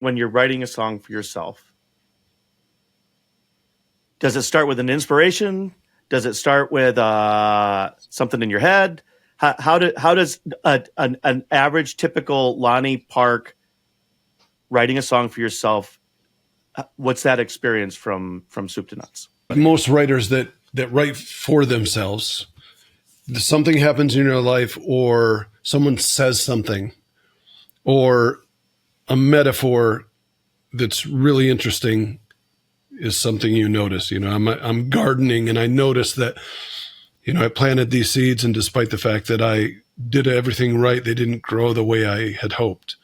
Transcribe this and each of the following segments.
when you're writing a song for yourself? Does it start with an inspiration? Does it start with something in your head? How does an average, typical Lonnie Park writing a song for yourself? What's that experience from soup to nuts? Most writers that write for themselves, something happens in your life, or someone says something, or a metaphor that's really interesting is something you notice. I'm gardening and I noticed that, I planted these seeds, and despite the fact that I did everything right, they didn't grow the way I had hoped.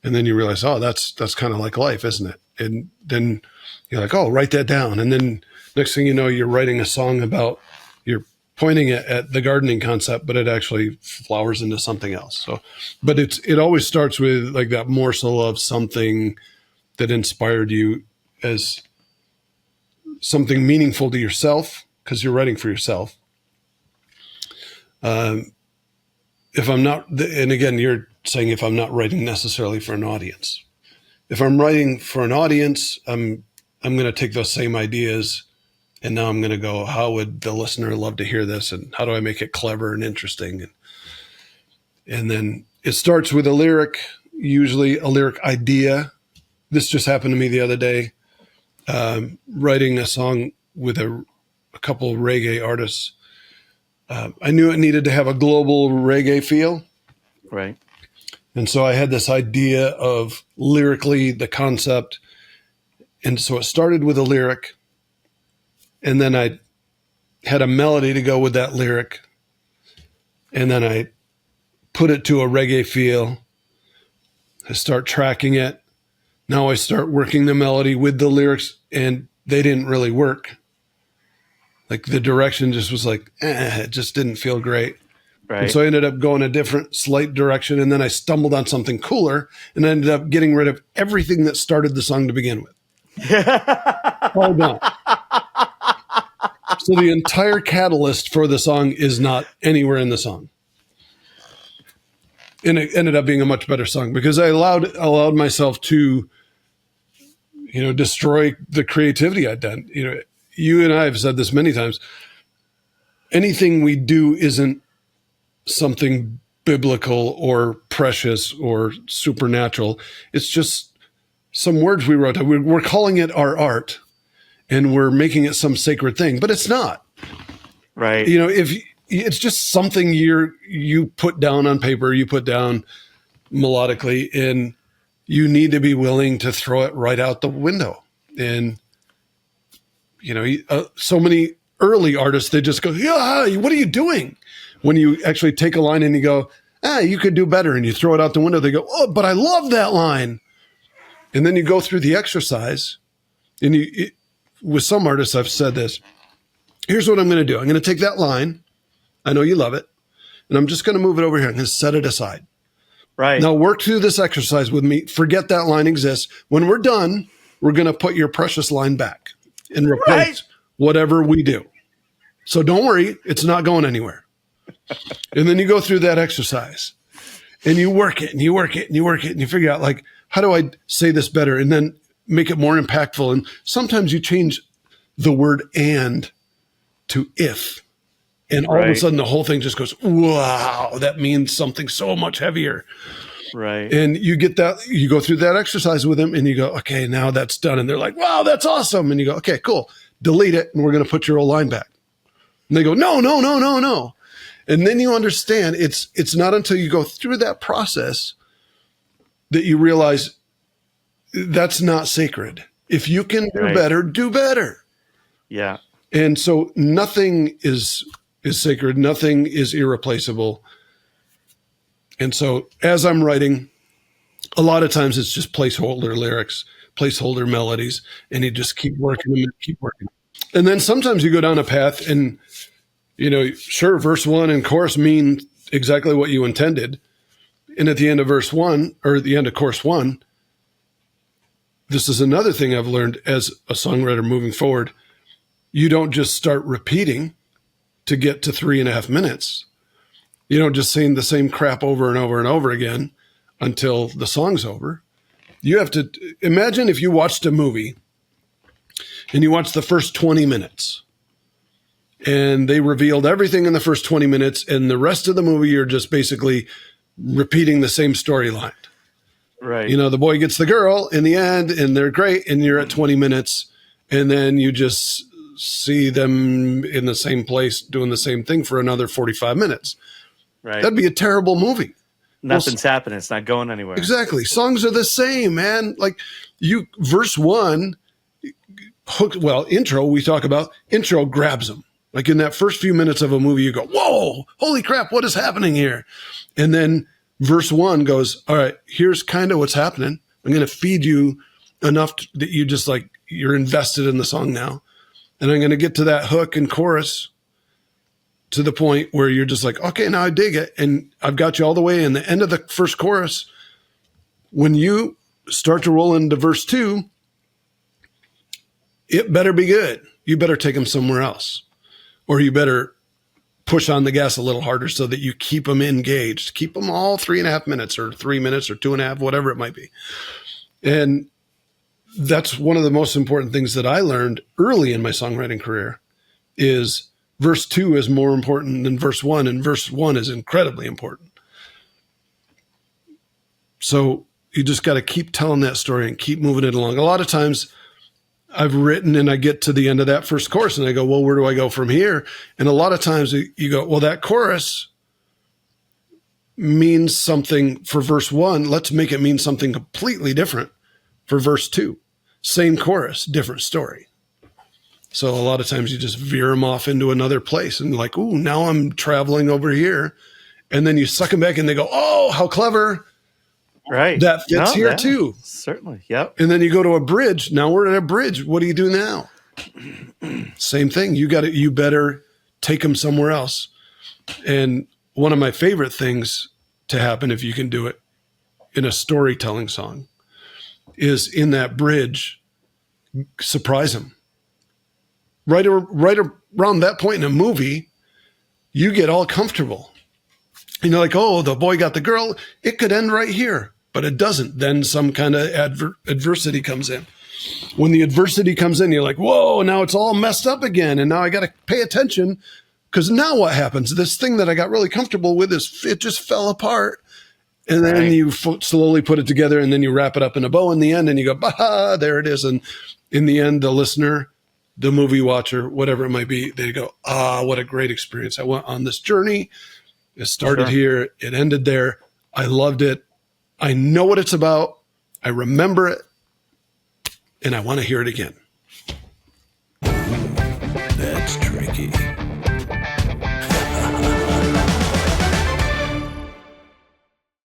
And then you realize, oh, that's kind of like life, isn't it? And then you're like, oh, write that down. And then next thing you know, you're writing a song about, you're pointing at the gardening concept, but it actually flowers into something else. So, but it always starts with like that morsel of something that inspired you as something meaningful to yourself, because you're writing for yourself. If I'm not, and again, you're saying if I'm not writing necessarily for an audience. If I'm writing for an audience, I'm going to take those same ideas, and now I'm going to go, how would the listener love to hear this, and how do I make it clever and interesting? And then it starts with a lyric, usually a lyric idea. This just happened to me the other day, writing a song with a couple of reggae artists. I knew it needed to have a global reggae feel. Right. And so I had this idea of lyrically the concept. And so it started with a lyric, and then I had a melody to go with that lyric. And then I put it to a reggae feel. I start tracking it. Now I start working the melody with the lyrics, and they didn't really work. Like the direction just was like, it just didn't feel great. Right. And so I ended up going a different slight direction, and then I stumbled on something cooler, and I ended up getting rid of everything that started the song to begin with. All gone. So the entire catalyst for the song is not anywhere in the song. And it ended up being a much better song because I allowed myself to, destroy the creativity I'd done. You and I have said this many times. Anything we do isn't something biblical or precious or supernatural. It's just some words we wrote down. We're calling it our art, and we're making it some sacred thing, but it's not. Right. If it's just something you put down on paper, you put down melodically, and you need to be willing to throw it right out the window. And so many early artists, they just go, yeah, what are you doing? When you actually take a line and you go, you could do better, and you throw it out the window, they go, oh, but I love that line. And then you go through the exercise, and with some artists, I've said this, here's what I'm going to do. I'm going to take that line. I know you love it. And I'm just going to move it over here. I'm going to set it aside. Right. Now work through this exercise with me. Forget that line exists. When we're done, we're going to put your precious line back and replace whatever we do. So don't worry. It's not going anywhere. And then you go through that exercise, and you work it, and you work it, and you work it, and you figure out, like, how do I say this better? And then make it more impactful. And sometimes you change the word "and" to "if." And all of a sudden the whole thing just goes, wow, that means something so much heavier. Right. And you get that, you go through that exercise with them, and you go, okay, now that's done. And they're like, wow, that's awesome. And you go, okay, cool. Delete it, and we're going to put your old line back. And they go, no. And then you understand it's not until you go through that process that you realize that's not sacred. If you can do better, do better. Yeah. And so nothing is sacred. Nothing is irreplaceable. And so as I'm writing, a lot of times it's just placeholder lyrics, placeholder melodies, and you just keep working them and keep working. And then sometimes you go down a path and, sure, verse 1 and chorus mean exactly what you intended. And at the end of verse 1, or at the end of chorus 1, this is another thing I've learned as a songwriter moving forward. You don't just start repeating to get to 3.5 minutes. You don't just sing the same crap over and over and over again until the song's over. You have to imagine if you watched a movie and you watched the first 20 minutes and they revealed everything in the first 20 minutes and the rest of the movie you're just basically repeating the same storyline. Right. You know, the boy gets the girl in the end and they're great and you're at 20 minutes and then you just see them in the same place doing the same thing for another 45 minutes. Right. That'd be a terrible movie. Nothing's happening. It's not going anywhere. Exactly. Songs are the same, man. Like verse 1, intro, we talk about, intro grabs them. Like in that first few minutes of a movie, you go, whoa, holy crap, what is happening here? And then verse 1 goes, all right, here's kind of what's happening. I'm going to feed you enough that you just like, you're invested in the song now. And I'm going to get to that hook and chorus to the point where you're just like, okay, now I dig it. And I've got you all the way in the end of the first chorus. When you start to roll into verse 2, it better be good. You better take them somewhere else. Or you better push on the gas a little harder so that you keep them engaged. Keep them all 3.5 minutes or 3 minutes or 2.5, whatever it might be. And that's one of the most important things that I learned early in my songwriting career is verse 2 is more important than verse 1, and verse 1 is incredibly important. So you just got to keep telling that story and keep moving it along. A lot of times I've written and I get to the end of that first chorus and I go, well, where do I go from here? And a lot of times you go, well, that chorus means something for verse 1. Let's make it mean something completely different for verse 2. Same chorus, different story. So a lot of times you just veer them off into another place and like, ooh, now I'm traveling over here. And then you suck them back and they go, oh, how clever. Right. That fits here too. Certainly. Yep. And then you go to a bridge. Now we're at a bridge. What do you do now? Same thing. You better take them somewhere else. And one of my favorite things to happen, if you can do it in a storytelling song, is in that bridge, surprise them. Right around that point in a movie, you get all comfortable. You know, like, oh, the boy got the girl. It could end right here, but it doesn't. Then some kind of adversity comes in. When the adversity comes in, you're like, whoa, now it's all messed up again. And now I got to pay attention because now what happens? This thing that I got really comfortable with it just fell apart. And then you slowly put it together and then you wrap it up in a bow in the end and you go, bah, there it is. And in the end, the listener, the movie watcher, whatever it might be, they go, what a great experience. I went on this journey. It started here. It ended there. I loved it. I know what it's about. I remember it. And I want to hear it again. That's tricky.